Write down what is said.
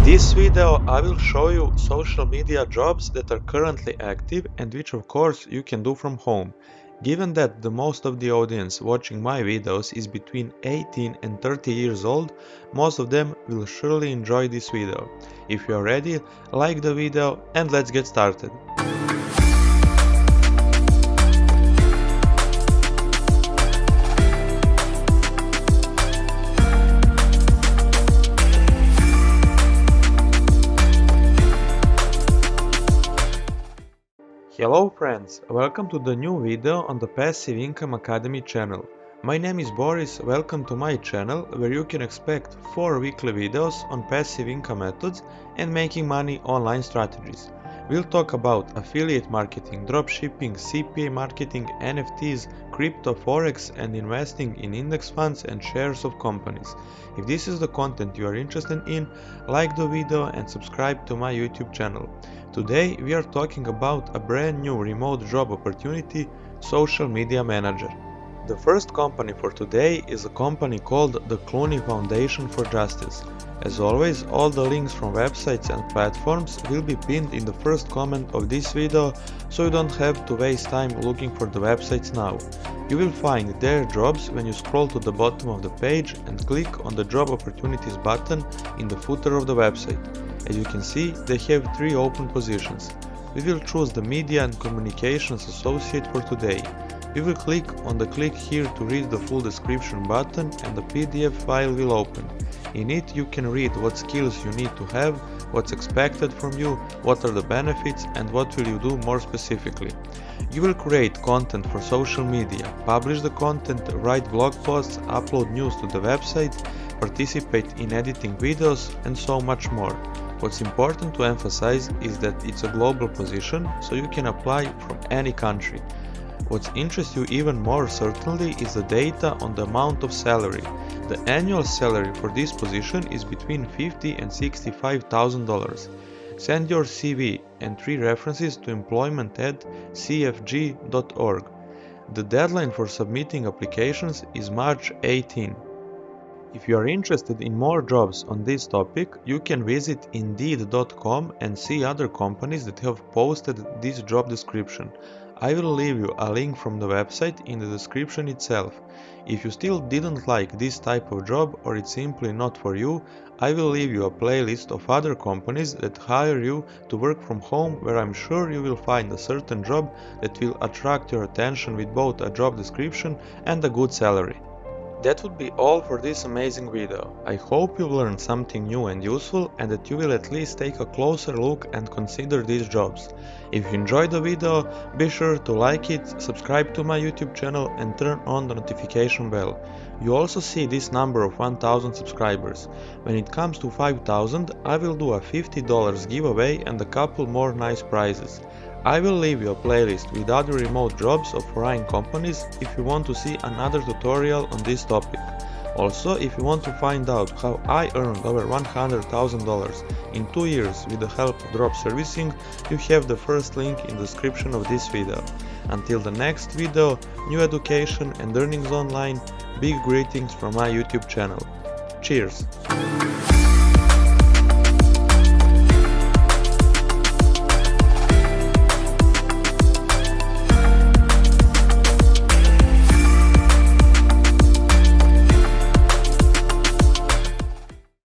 this video I will show you social media jobs that are currently active and which of course you can do from home. Given that the most of the audience watching my videos is between 18 and 30 years old, most of them will surely enjoy this video. If you are ready, like the video and let's get started. Hello friends, welcome to the new video on the Passive Income Academy channel. My name is Boris, welcome to my channel where you can expect 4 weekly videos on passive income methods and making money online strategies. We'll talk about affiliate marketing, dropshipping, CPA marketing, NFTs, crypto, forex and investing in index funds and shares of companies. If this is the content you are interested in, like the video and subscribe to my YouTube channel. Today we are talking about a brand new remote job opportunity, social media manager. The first company for today is a company called the Clooney Foundation for Justice. As always, all the links from websites and platforms will be pinned in the first comment of this video, so you don't have to waste time looking for the websites now. You will find their jobs when you scroll to the bottom of the page and click on the job opportunities button in the footer of the website. As you can see, they have 3 open positions. We will choose the Media and Communications Associate for today. We will click on the click here to read the full description button and the PDF file will open. In it you can read what skills you need to have, what's expected from you, what are the benefits and what will you do more specifically. You will create content for social media, publish the content, write blog posts, upload news to the website, participate in editing videos and so much more. What's important to emphasize is that it's a global position, so you can apply from any country. What interests you even more certainly is the data on the amount of salary. The annual salary for this position is between $50,000 and $65,000. Send your CV and 3 references to employment@cfg.org. The deadline for submitting applications is March 18. If you are interested in more jobs on this topic, you can visit Indeed.com and see other companies that have posted this job description. I will leave you a link from the website in the description itself. If you still didn't like this type of job or it's simply not for you, I will leave you a playlist of other companies that hire you to work from home, where I'm sure you will find a certain job that will attract your attention with both a job description and a good salary. That would be all for this amazing video. I hope you learned something new and useful and that you will at least take a closer look and consider these jobs. If you enjoyed the video, be sure to like it, subscribe to my YouTube channel and turn on the notification bell. You also see this number of 1000 subscribers. When it comes to 5000, I will do a $50 giveaway and a couple more nice prizes. I will leave you a playlist with other remote jobs of foreign companies if you want to see another tutorial on this topic. Also, if you want to find out how I earned over $100,000 in 2 years with the help of drop servicing, you have the first link in the description of this video. Until the next video, new education and earnings online, big greetings from my YouTube channel. Cheers!